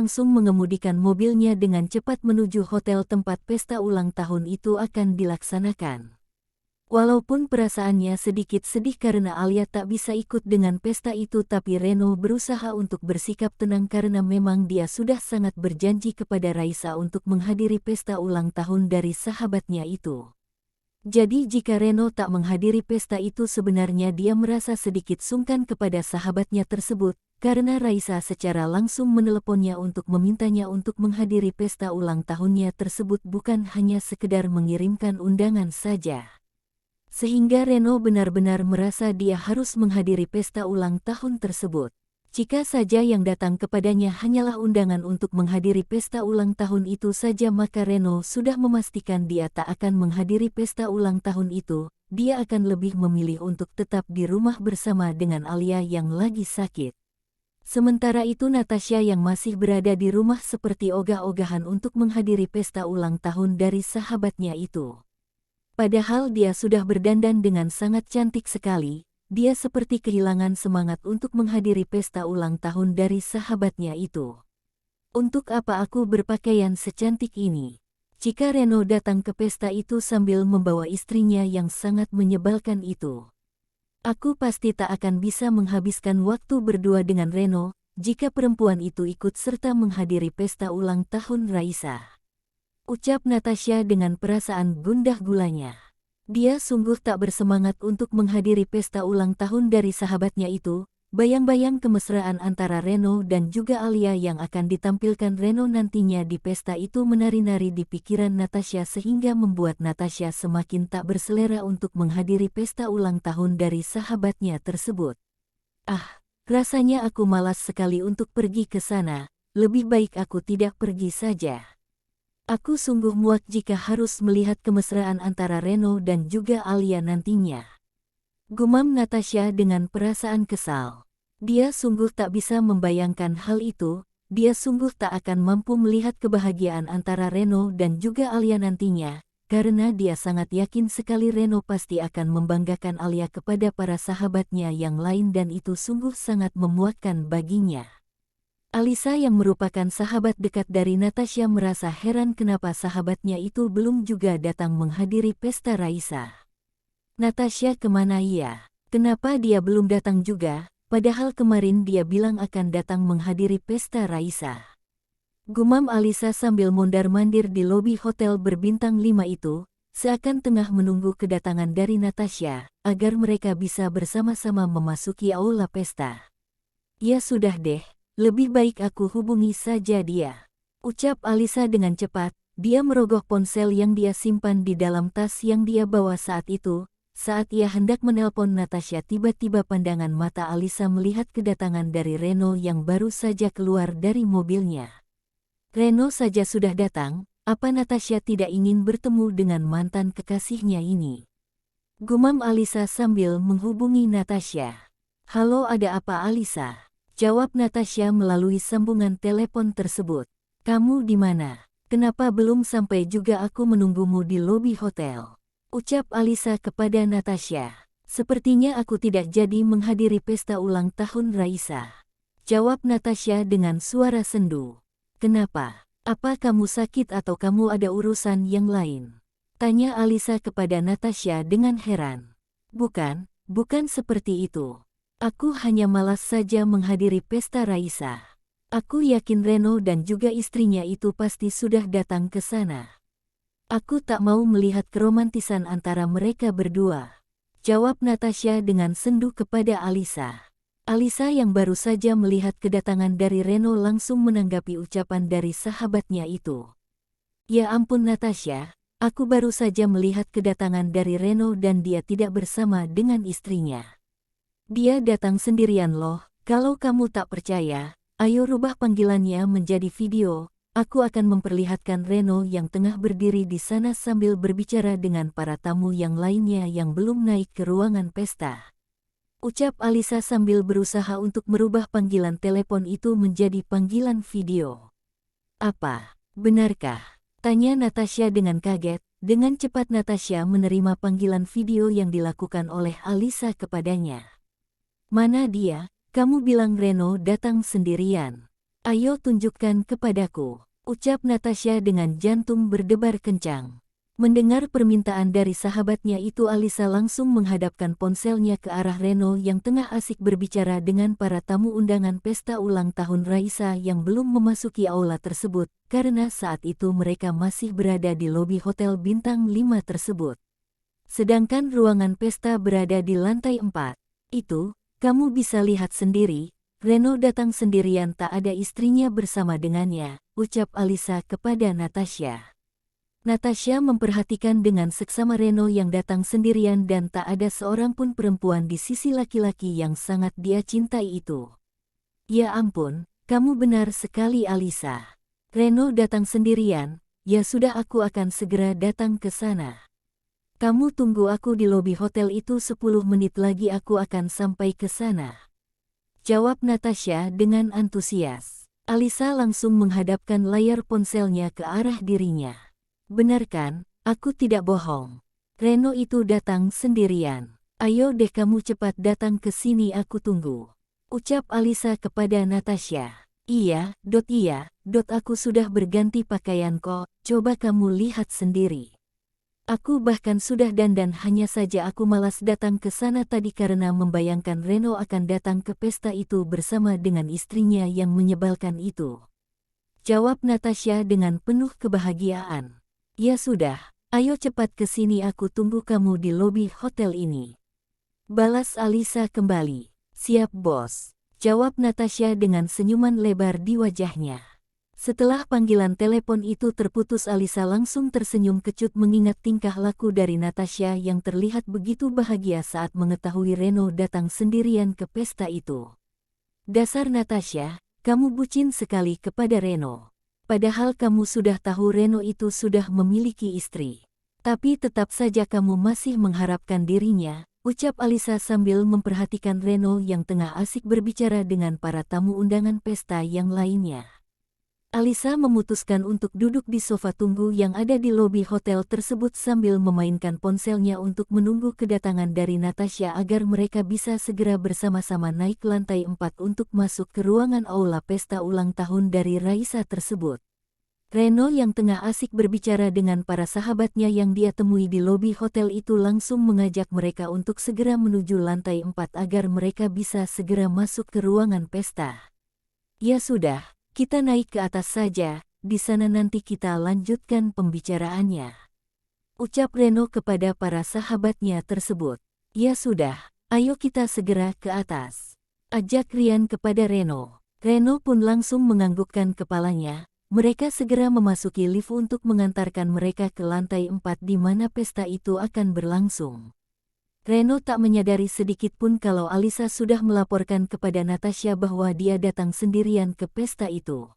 langsung mengemudikan mobilnya dengan cepat menuju hotel tempat pesta ulang tahun itu akan dilaksanakan. Walaupun perasaannya sedikit sedih karena Alia tak bisa ikut dengan pesta itu, tapi Reno berusaha untuk bersikap tenang karena memang dia sudah sangat berjanji kepada Raisa untuk menghadiri pesta ulang tahun dari sahabatnya itu. Jadi jika Reno tak menghadiri pesta itu, sebenarnya dia merasa sedikit sungkan kepada sahabatnya tersebut, karena Raisa secara langsung meneleponnya untuk memintanya untuk menghadiri pesta ulang tahunnya tersebut, bukan hanya sekedar mengirimkan undangan saja. Sehingga Reno benar-benar merasa dia harus menghadiri pesta ulang tahun tersebut. Jika saja yang datang kepadanya hanyalah undangan untuk menghadiri pesta ulang tahun itu saja, maka Reno sudah memastikan dia tak akan menghadiri pesta ulang tahun itu. Dia akan lebih memilih untuk tetap di rumah bersama dengan Alia yang lagi sakit. Sementara itu Natasha yang masih berada di rumah seperti ogah-ogahan untuk menghadiri pesta ulang tahun dari sahabatnya itu. Padahal dia sudah berdandan dengan sangat cantik sekali. Dia seperti kehilangan semangat untuk menghadiri pesta ulang tahun dari sahabatnya itu. Untuk apa aku berpakaian secantik ini? Jika Reno datang ke pesta itu sambil membawa istrinya yang sangat menyebalkan itu, aku pasti tak akan bisa menghabiskan waktu berdua dengan Reno jika perempuan itu ikut serta menghadiri pesta ulang tahun Raisa. Ucap Natasha dengan perasaan gundah gulanya. Dia sungguh tak bersemangat untuk menghadiri pesta ulang tahun dari sahabatnya itu. Bayang-bayang kemesraan antara Reno dan juga Alia yang akan ditampilkan Reno nantinya di pesta itu menari-nari di pikiran Natasha, sehingga membuat Natasha semakin tak berselera untuk menghadiri pesta ulang tahun dari sahabatnya tersebut. Rasanya aku malas sekali untuk pergi ke sana. Lebih baik aku tidak pergi saja. Aku sungguh muak jika harus melihat kemesraan antara Reno dan juga Alia nantinya. Gumam Natasha dengan perasaan kesal. Dia sungguh tak bisa membayangkan hal itu. Dia sungguh tak akan mampu melihat kebahagiaan antara Reno dan juga Alia nantinya, karena dia sangat yakin sekali Reno pasti akan membanggakan Alia kepada para sahabatnya yang lain, dan itu sungguh sangat memuakkan baginya. Alisa yang merupakan sahabat dekat dari Natasha merasa heran kenapa sahabatnya itu belum juga datang menghadiri pesta Raisa. Natasha, kemana ia? Kenapa dia belum datang juga? Padahal kemarin dia bilang akan datang menghadiri pesta Raisa. Gumam Alisa sambil mondar-mandir di lobi hotel berbintang 5 itu, seakan tengah menunggu kedatangan dari Natasha, agar mereka bisa bersama-sama memasuki aula pesta. Ya sudah deh. Lebih baik aku hubungi saja dia, ucap Alisa dengan cepat. Dia merogoh ponsel yang dia simpan di dalam tas yang dia bawa saat itu. Saat ia hendak menelpon Natasha, tiba-tiba pandangan mata Alisa melihat kedatangan dari Reno yang baru saja keluar dari mobilnya. Reno saja sudah datang, apa Natasha tidak ingin bertemu dengan mantan kekasihnya ini? Gumam Alisa sambil menghubungi Natasha. Halo, ada apa Alisa? Jawab Natasha melalui sambungan telepon tersebut. Kamu di mana? Kenapa belum sampai juga? Aku menunggumu di lobi hotel, ucap Alisa kepada Natasha. Sepertinya aku tidak jadi menghadiri pesta ulang tahun Raisa, jawab Natasha dengan suara sendu. Kenapa? Apa kamu sakit atau kamu ada urusan yang lain? Tanya Alisa kepada Natasha dengan heran. Bukan seperti itu. Aku hanya malas saja menghadiri pesta Raisa. Aku yakin Reno dan juga istrinya itu pasti sudah datang ke sana. Aku tak mau melihat keromantisan antara mereka berdua, jawab Natasha dengan sendu kepada Alisa. Alisa yang baru saja melihat kedatangan dari Reno langsung menanggapi ucapan dari sahabatnya itu. Ya ampun Natasha, aku baru saja melihat kedatangan dari Reno dan dia tidak bersama dengan istrinya. Dia datang sendirian loh. Kalau kamu tak percaya, ayo rubah panggilannya menjadi video. Aku akan memperlihatkan Reno yang tengah berdiri di sana sambil berbicara dengan para tamu yang lainnya yang belum naik ke ruangan pesta, ucap Alisa sambil berusaha untuk merubah panggilan telepon itu menjadi panggilan video. Apa? Benarkah? Tanya Natasha dengan kaget. Dengan cepat Natasha menerima panggilan video yang dilakukan oleh Alisa kepadanya. Mana dia? Kamu bilang Reno datang sendirian. Ayo tunjukkan kepadaku, ucap Natasha dengan jantung berdebar kencang. Mendengar permintaan dari sahabatnya itu, Alisa langsung menghadapkan ponselnya ke arah Reno yang tengah asik berbicara dengan para tamu undangan pesta ulang tahun Raisa yang belum memasuki aula tersebut, karena saat itu mereka masih berada di lobi hotel bintang 5 tersebut. Sedangkan ruangan pesta berada di lantai 4. Itu, kamu bisa lihat sendiri, Reno datang sendirian, tak ada istrinya bersama dengannya, ucap Alisa kepada Natasha. Natasha memperhatikan dengan seksama Reno yang datang sendirian dan tak ada seorang pun perempuan di sisi laki-laki yang sangat dia cintai itu. Ya ampun, kamu benar sekali Alisa. Reno datang sendirian, ya sudah, aku akan segera datang ke sana. Kamu tunggu aku di lobi hotel itu, 10 menit lagi aku akan sampai ke sana, jawab Natasha dengan antusias. Alisa langsung menghadapkan layar ponselnya ke arah dirinya. Benar kan, aku tidak bohong. Reno itu datang sendirian. Ayo deh kamu cepat datang ke sini, aku tunggu, ucap Alisa kepada Natasha. Iya, aku sudah berganti pakaian kok, coba kamu lihat sendiri. Aku bahkan sudah dandan, hanya saja aku malas datang ke sana tadi karena membayangkan Reno akan datang ke pesta itu bersama dengan istrinya yang menyebalkan itu, jawab Natasha dengan penuh kebahagiaan. Ya sudah, ayo cepat ke sini, aku tunggu kamu di lobi hotel ini, balas Alisa kembali. Siap bos, jawab Natasha dengan senyuman lebar di wajahnya. Setelah panggilan telepon itu terputus, Alisa langsung tersenyum kecut mengingat tingkah laku dari Natasha yang terlihat begitu bahagia saat mengetahui Reno datang sendirian ke pesta itu. Dasar Natasha, kamu bucin sekali kepada Reno. Padahal kamu sudah tahu Reno itu sudah memiliki istri. Tapi tetap saja kamu masih mengharapkan dirinya, ucap Alisa sambil memperhatikan Reno yang tengah asik berbicara dengan para tamu undangan pesta yang lainnya. Alisa memutuskan untuk duduk di sofa tunggu yang ada di lobi hotel tersebut sambil memainkan ponselnya untuk menunggu kedatangan dari Natasha agar mereka bisa segera bersama-sama naik ke lantai 4 untuk masuk ke ruangan aula pesta ulang tahun dari Raisa tersebut. Reno yang tengah asik berbicara dengan para sahabatnya yang dia temui di lobi hotel itu langsung mengajak mereka untuk segera menuju lantai 4 agar mereka bisa segera masuk ke ruangan pesta. Ya sudah, kita naik ke atas saja, di sana nanti kita lanjutkan pembicaraannya, ucap Reno kepada para sahabatnya tersebut. Ya sudah, ayo kita segera ke atas, ajak Rian kepada Reno. Reno pun langsung menganggukkan kepalanya. Mereka segera memasuki lift untuk mengantarkan mereka ke lantai 4 di mana pesta itu akan berlangsung. Reno tak menyadari sedikit pun kalau Alisa sudah melaporkan kepada Natasha bahwa dia datang sendirian ke pesta itu.